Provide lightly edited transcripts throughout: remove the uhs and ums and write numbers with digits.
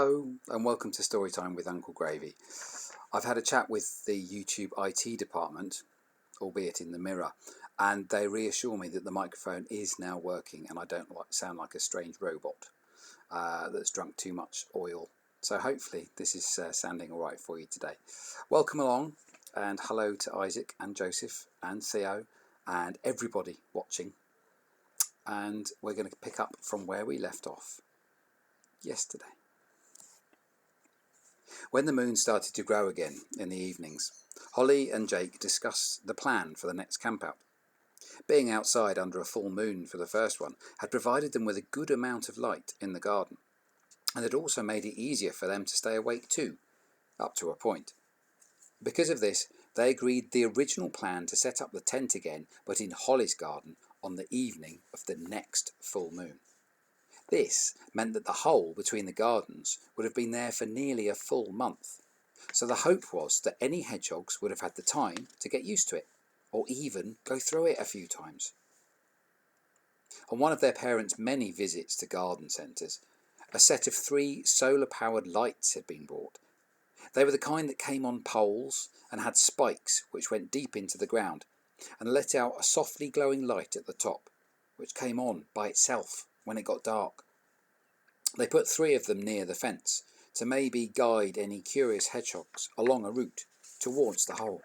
Hello and welcome to Storytime with Uncle Gravy. I've had a chat with the YouTube IT department, albeit in the mirror, and they reassure me that the microphone is now working and I don't sound like a strange robot that's drunk too much oil. So hopefully this is sounding all right for you today. Welcome along, and hello to Isaac and Joseph and Theo and everybody watching. And we're going to pick up from where we left off yesterday. When the moon started to grow again in the evenings, Holly and Jake discussed the plan for the next campout. Being outside under a full moon for the first one had provided them with a good amount of light in the garden, and had also made it easier for them to stay awake too, up to a point. Because of this, they agreed the original plan to set up the tent again, but in Holly's garden on the evening of the next full moon. This meant that the hole between the gardens would have been there for nearly a full month, so the hope was that any hedgehogs would have had the time to get used to it, or even go through it a few times. On one of their parents' many visits to garden centres, a set of 3 solar-powered lights had been bought. They were the kind that came on poles and had spikes which went deep into the ground and let out a softly glowing light at the top, which came on by itself when it got dark. They put 3 of them near the fence to maybe guide any curious hedgehogs along a route towards the hole.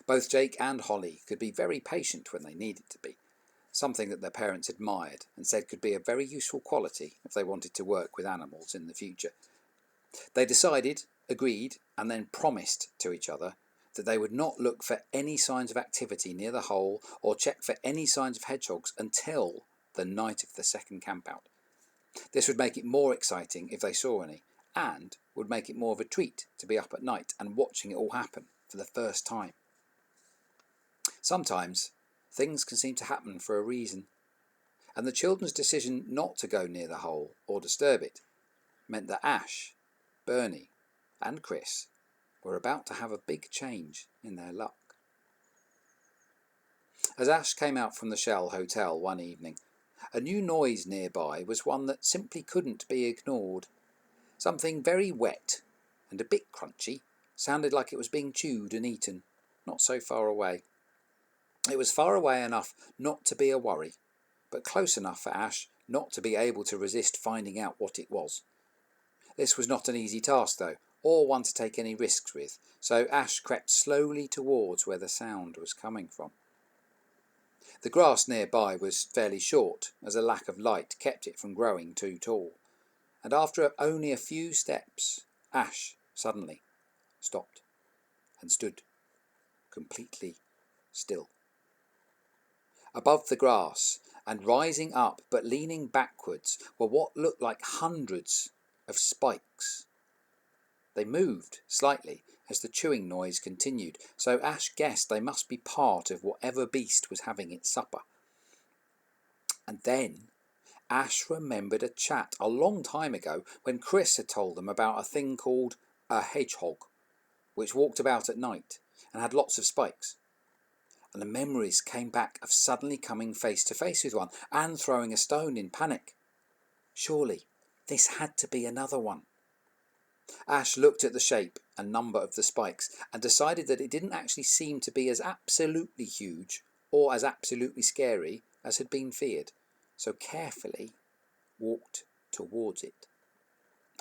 Both Jake and Holly could be very patient when they needed to be, something that their parents admired and said could be a very useful quality if they wanted to work with animals in the future. They decided, agreed, and then promised to each other that they would not look for any signs of activity near the hole or check for any signs of hedgehogs until the night of the second campout. This would make it more exciting if they saw any, and would make it more of a treat to be up at night and watching it all happen for the first time. Sometimes things can seem to happen for a reason, and the children's decision not to go near the hole or disturb it meant that Ash, Bernie, and Chris were about to have a big change in their luck. As Ash came out from the Shell Hotel one evening, a new noise nearby was one that simply couldn't be ignored. Something very wet and a bit crunchy sounded like it was being chewed and eaten, not so far away. It was far away enough not to be a worry, but close enough for Ash not to be able to resist finding out what it was. This was not an easy task though, or one to take any risks with, so Ash crept slowly towards where the sound was coming from. The grass nearby was fairly short, as a lack of light kept it from growing too tall, and after only a few steps, Ash suddenly stopped and stood completely still. Above the grass, and rising up but leaning backwards, were what looked like hundreds of spikes. They moved slightly as the chewing noise continued, so Ash guessed they must be part of whatever beast was having its supper. And then Ash remembered a chat a long time ago when Chris had told them about a thing called a hedgehog, which walked about at night and had lots of spikes. And the memories came back of suddenly coming face to face with one and throwing a stone in panic. Surely this had to be another one. Ash looked at the shape and number of the spikes and decided that it didn't actually seem to be as absolutely huge or as absolutely scary as had been feared, so carefully walked towards it,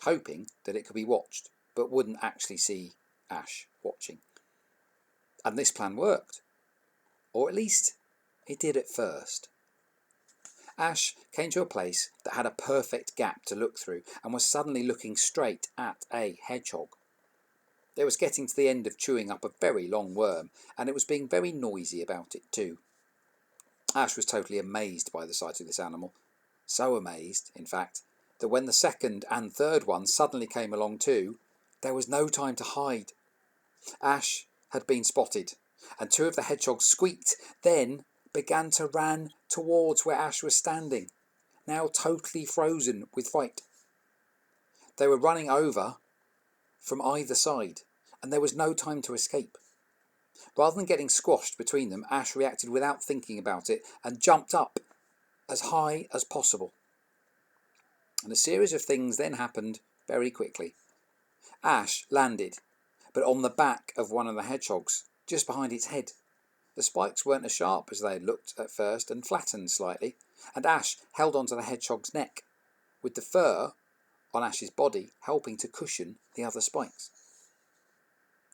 hoping that it could be watched but wouldn't actually see Ash watching. And this plan worked, or at least it did at first. Ash came to a place that had a perfect gap to look through and was suddenly looking straight at a hedgehog. It was getting to the end of chewing up a very long worm, and it was being very noisy about it too. Ash was totally amazed by the sight of this animal, so amazed, in fact, that when the second and third one suddenly came along too, there was no time to hide. Ash had been spotted, and 2 of the hedgehogs squeaked, then began to run towards where Ash was standing, now totally frozen with fright. They were running over from either side, and there was no time to escape. Rather than getting squashed between them, Ash reacted without thinking about it and jumped up as high as possible. And a series of things then happened very quickly. Ash landed, but on the back of one of the hedgehogs, just behind its head. The spikes weren't as sharp as they had looked at first and flattened slightly, and Ash held onto the hedgehog's neck, with the fur on Ash's body helping to cushion the other spikes.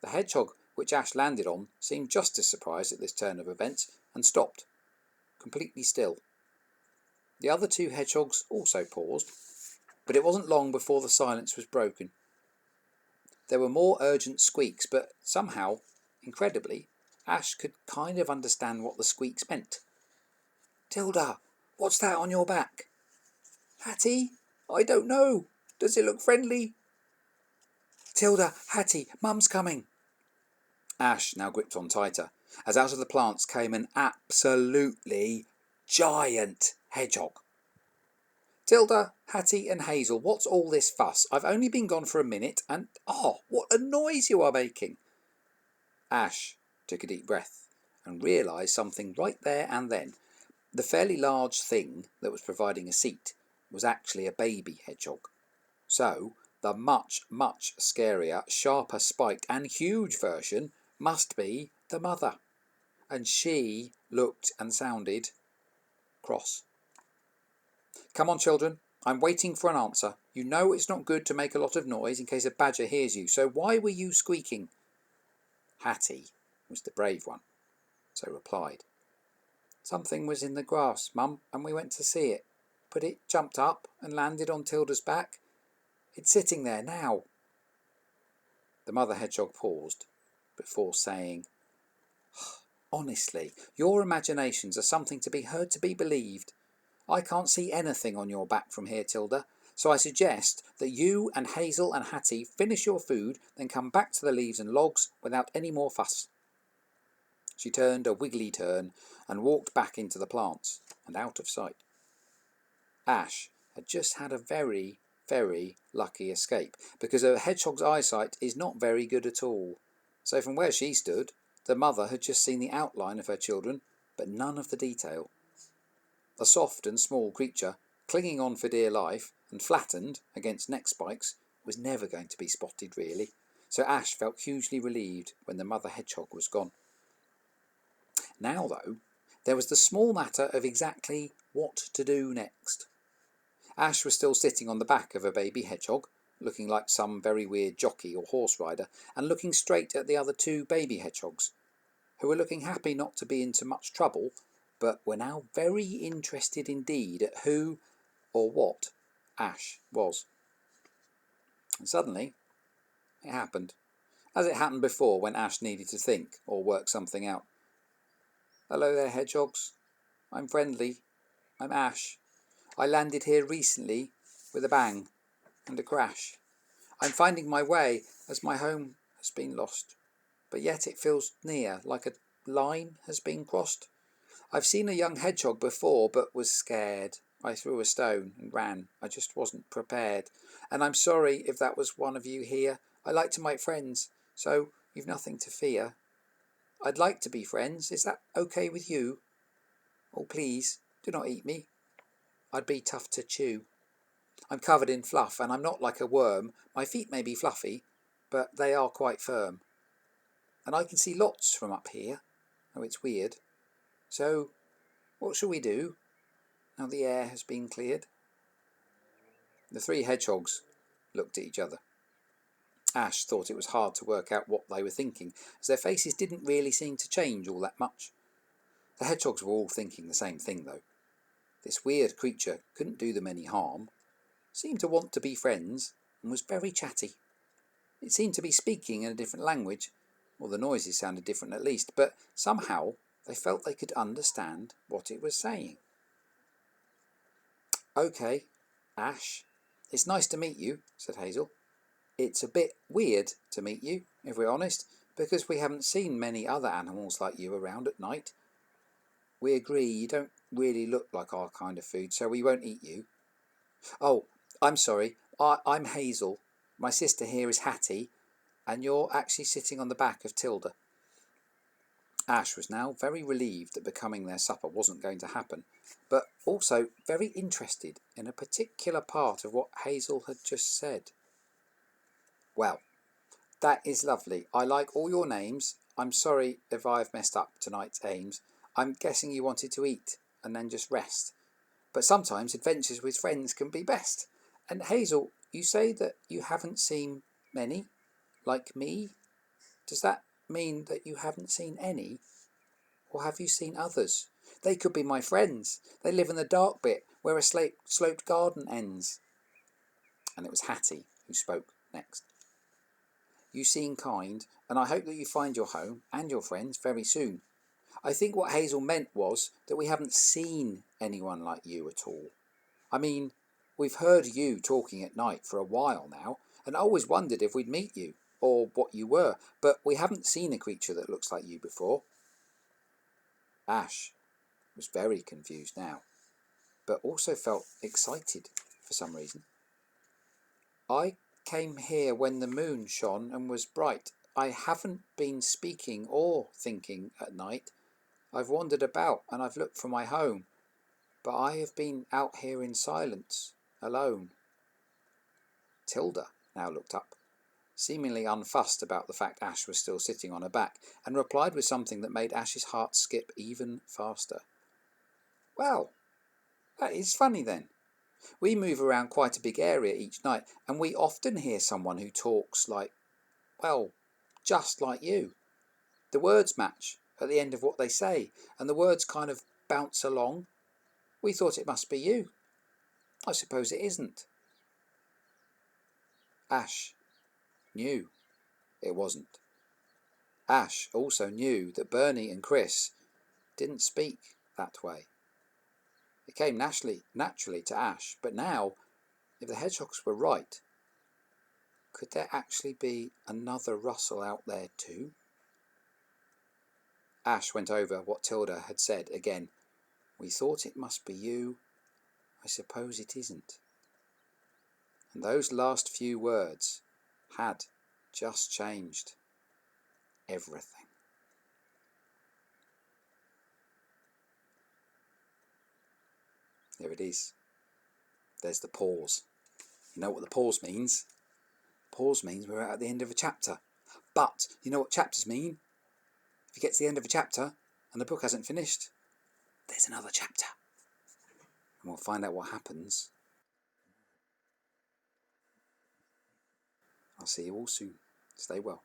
The hedgehog which Ash landed on seemed just as surprised at this turn of events and stopped, completely still. The other two hedgehogs also paused, but it wasn't long before the silence was broken. There were more urgent squeaks, but somehow, incredibly, Ash could kind of understand what the squeaks meant. "Tilda, what's that on your back?" "Hattie, I don't know. Does it look friendly?" "Tilda, Hattie, Mum's coming." Ash now gripped on tighter, as out of the plants came an absolutely giant hedgehog. "Tilda, Hattie and Hazel, what's all this fuss? I've only been gone for a minute and, what a noise you are making." Ash took a deep breath and realised something right there and then. The fairly large thing that was providing a seat was actually a baby hedgehog. So the much, much scarier, sharper spiked and huge version must be the mother. And she looked and sounded cross. "Come on, children, I'm waiting for an answer. You know it's not good to make a lot of noise in case a badger hears you, so why were you squeaking?" Hattie was the brave one, so replied, "Something was in the grass, Mum, and we went to see it. But it jumped up and landed on Tilda's back. It's sitting there now." The mother hedgehog paused before saying, "Honestly, your imaginations are something to be heard to be believed. I can't see anything on your back from here, Tilda, so I suggest that you and Hazel and Hattie finish your food, then come back to the leaves and logs without any more fuss." She turned a wiggly turn and walked back into the plants and out of sight. Ash had just had a very, very lucky escape, because a hedgehog's eyesight is not very good at all. So from where she stood, the mother had just seen the outline of her children, but none of the detail. A soft and small creature, clinging on for dear life and flattened against neck spikes, was never going to be spotted really, so Ash felt hugely relieved when the mother hedgehog was gone. Now, though, there was the small matter of exactly what to do next. Ash was still sitting on the back of a baby hedgehog, looking like some very weird jockey or horse rider, and looking straight at the other two baby hedgehogs, who were looking happy not to be into much trouble, but were now very interested indeed at who or what Ash was. And suddenly, it happened, as it happened before when Ash needed to think or work something out. "Hello there, hedgehogs. I'm friendly. I'm Ash. I landed here recently with a bang and a crash. I'm finding my way as my home has been lost, but yet it feels near, like a line has been crossed. I've seen a young hedgehog before, but was scared. I threw a stone and ran. I just wasn't prepared. And I'm sorry if that was one of you here. I like to make friends, so you've nothing to fear. I'd like to be friends. Is that okay with you? Oh, please, do not eat me. I'd be tough to chew. I'm covered in fluff, and I'm not like a worm. My feet may be fluffy, but they are quite firm. And I can see lots from up here. Oh, it's weird. So, what shall we do, now the air has been cleared?" The three hedgehogs looked at each other. Ash thought it was hard to work out what they were thinking, as their faces didn't really seem to change all that much. The hedgehogs were all thinking the same thing, though. This weird creature couldn't do them any harm, seemed to want to be friends, and was very chatty. It seemed to be speaking in a different language, or the noises sounded different at least, but somehow they felt they could understand what it was saying. "Okay, Ash, it's nice to meet you," said Hazel. "It's a bit weird to meet you, if we're honest, because we haven't seen many other animals like you around at night. We agree you don't really look like our kind of food, so we won't eat you. Oh, I'm sorry, I'm Hazel. My sister here is Hattie, and you're actually sitting on the back of Tilda." Ash was now very relieved that becoming their supper wasn't going to happen, but also very interested in a particular part of what Hazel had just said. "Well, that is lovely. I like all your names. I'm sorry if I've messed up tonight's aims. I'm guessing you wanted to eat and then just rest. But sometimes adventures with friends can be best. And Hazel, you say that you haven't seen many, like me. Does that mean that you haven't seen any? Or have you seen others? They could be my friends. They live in the dark bit where a sloped garden ends." And it was Hattie who spoke next. "You seem kind, and I hope that you find your home and your friends very soon. I think what Hazel meant was that we haven't seen anyone like you at all. I mean, we've heard you talking at night for a while now, and I always wondered if we'd meet you, or what you were, but we haven't seen a creature that looks like you before." Ash was very confused now, but also felt excited for some reason. "I came here when the moon shone and was bright. I haven't been speaking or thinking at night. I've wandered about and I've looked for my home, but I have been out here in silence, alone." Tilda now looked up, seemingly unfussed about the fact Ash was still sitting on her back, and replied with something that made Ash's heart skip even faster. "Well, that is funny then. We move around quite a big area each night, and we often hear someone who talks like, well, just like you. The words match at the end of what they say, and the words kind of bounce along. We thought it must be you. I suppose it isn't." Ash knew it wasn't. Ash also knew that Bernie and Chris didn't speak that way. It came naturally to Ash, but now, if the hedgehogs were right, could there actually be another Rustle out there too? Ash went over what Tilda had said again. "We thought it must be you. I suppose it isn't." And those last few words had just changed everything. There it is. There's the pause. You know what the pause means? Pause means we're at the end of a chapter. But you know what chapters mean? If you get to the end of a chapter and the book hasn't finished, there's another chapter. And we'll find out what happens. I'll see you all soon. Stay well.